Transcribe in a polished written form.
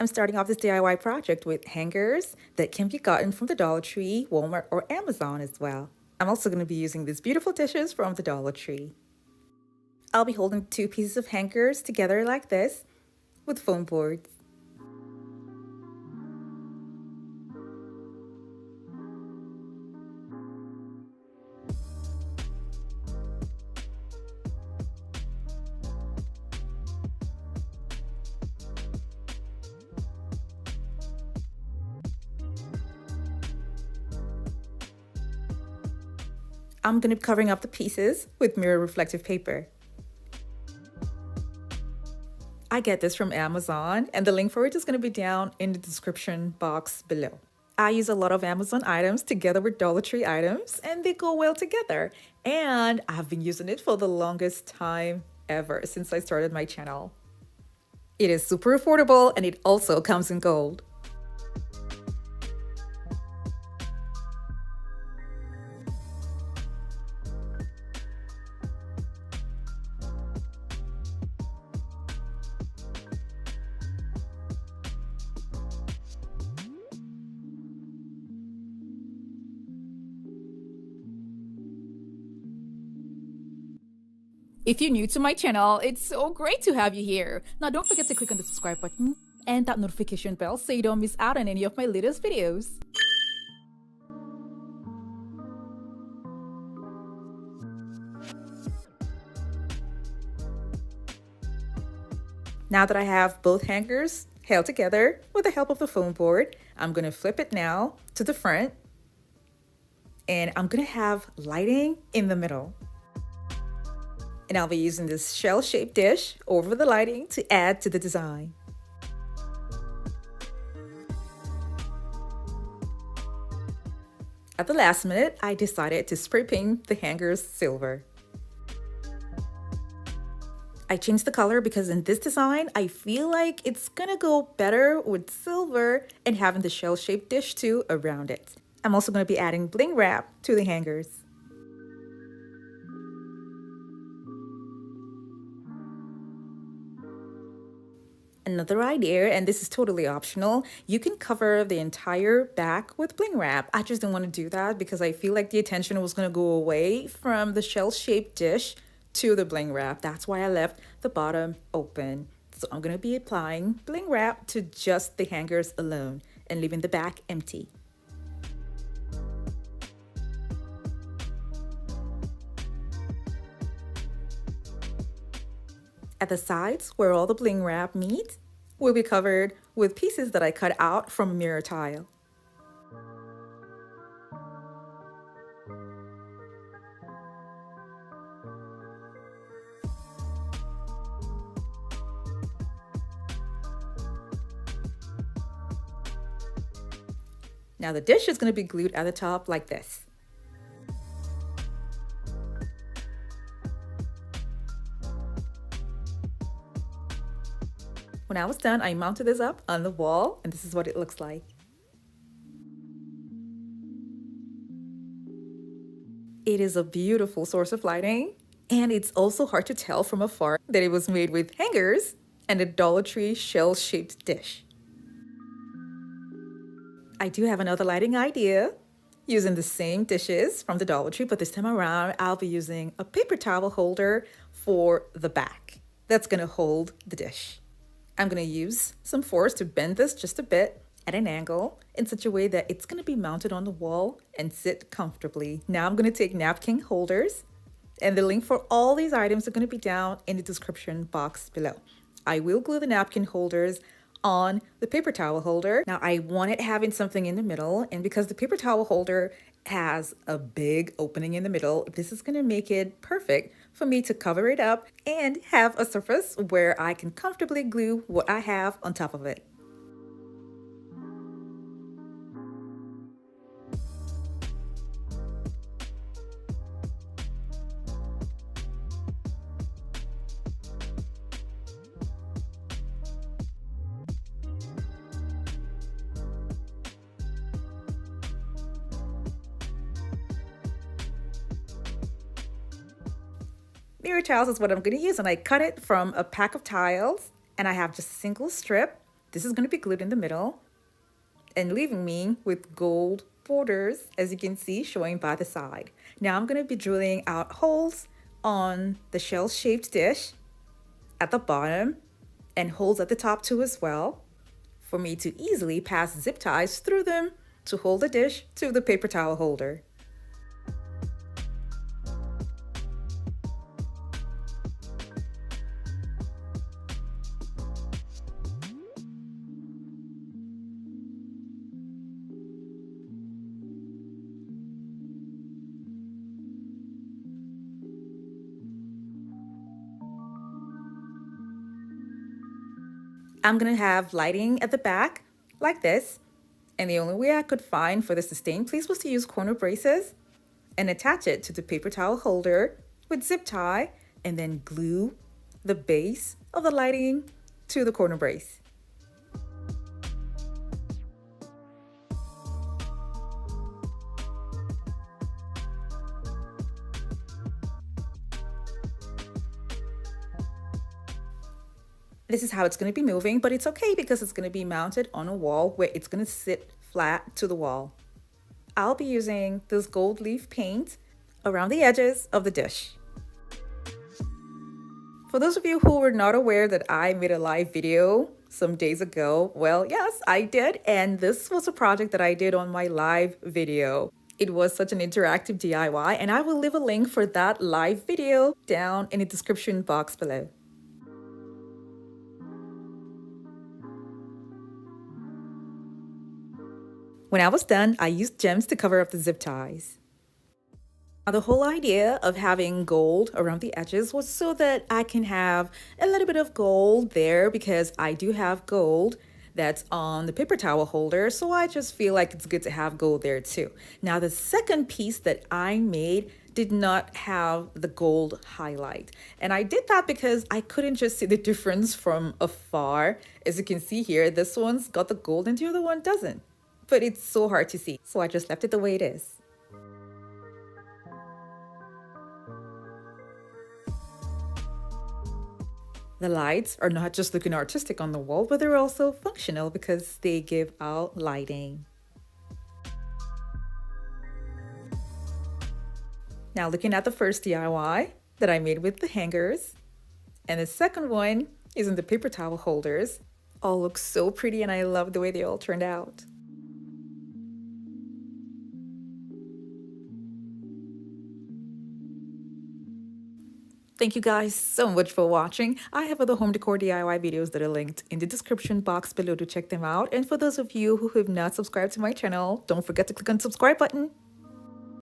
I'm starting off this DIY project with hangers that can be gotten from the Dollar Tree, Walmart, or Amazon as well. I'm also going to be using these beautiful dishes from the Dollar Tree. I'll be holding two pieces of hangers together like this with foam boards. I'm going to be covering up the pieces with mirror reflective paper. I get this from Amazon, and the link for it is going to be down in the description box below. I use a lot of Amazon items together with Dollar Tree items, and they go well together. And I've been using it for the longest time ever since I started my channel. It is super affordable, and it also comes in gold. If you're new to my channel, it's so great to have you here. Now don't forget to click on the subscribe button and that notification bell so you don't miss out on any of my latest videos. Now that I have both hangers held together with the help of the foam board, I'm going to flip it now to the front, and I'm going to have lighting in the middle. And I'll be using this shell-shaped dish over the lighting to add to the design. At the last minute, I decided to spray paint the hangers silver. I changed the color because in this design, I feel like it's gonna go better with silver and having the shell-shaped dish too around it. I'm also gonna be adding bling wrap to the hangers. Another idea, and this is totally optional, you can cover the entire back with bling wrap. I just didn't want to do that because I feel like the attention was going to go away from the shell-shaped dish to the bling wrap. That's why I left the bottom open. So I'm going to be applying bling wrap to just the hangers alone and leaving the back empty. At the sides where all the bling wrap meets will be covered with pieces that I cut out from mirror tile. Now the dish is going to be glued at the top like this. When I was done, I mounted this up on the wall, and this is what it looks like. It is a beautiful source of lighting, and it's also hard to tell from afar that it was made with hangers and a Dollar Tree shell-shaped dish. I do have another lighting idea using the same dishes from the Dollar Tree, but this time around, I'll be using a paper towel holder for the back. That's gonna hold the dish. I'm going to use some force to bend this just a bit at an angle in such a way that it's going to be mounted on the wall and sit comfortably. Now I'm going to take napkin holders, and the link for all these items are going to be down in the description box below. I will glue the napkin holders on the paper towel holder. Now I wanted having something in the middle, and because the paper towel holder has a big opening in the middle, this is going to make it perfect for me to cover it up and have a surface where I can comfortably glue what I have on top of it. Mirror tiles is what I'm going to use, and I cut it from a pack of tiles, and I have just a single strip This is going to be glued in the middle and leaving me with gold borders, as you can see, showing by the side. Now I'm going to be drilling out holes on the shell-shaped dish at the bottom and holes at the top too as well, for me to easily pass zip ties through them to hold the dish to the paper towel holder. I'm gonna have lighting at the back like this, and the only way I could find for the sustained piece was to use corner braces and attach it to the paper towel holder with zip tie and then glue the base of the lighting to the corner brace. This is how it's going to be moving, but it's okay because it's going to be mounted on a wall where it's going to sit flat to the wall. I'll be using this gold leaf paint around the edges of the dish. For those of you who were not aware that I made a live video some days ago, well, yes, I did. And this was a project that I did on my live video. It was such an interactive DIY, and I will leave a link for that live video down in the description box below. When I was done, I used gems to cover up the zip ties. Now, the whole idea of having gold around the edges was so that I can have a little bit of gold there, because I do have gold that's on the paper towel holder, so I just feel like it's good to have gold there too. Now, the second piece that I made did not have the gold highlight, and I did that because I couldn't just see the difference from afar. As you can see here, this one's got the gold and the other one doesn't. But it's so hard to see, so I just left it the way it is. The lights are not just looking artistic on the wall, but they're also functional because they give out lighting. Now, looking at the first DIY that I made with the hangers, and the second one is in the paper towel holders, all look so pretty, and I love the way they all turned out. Thank you guys so much for watching. I have other home decor DIY videos that are linked in the description box below to check them out. And for those of you who have not subscribed to my channel, don't forget to click on the subscribe button.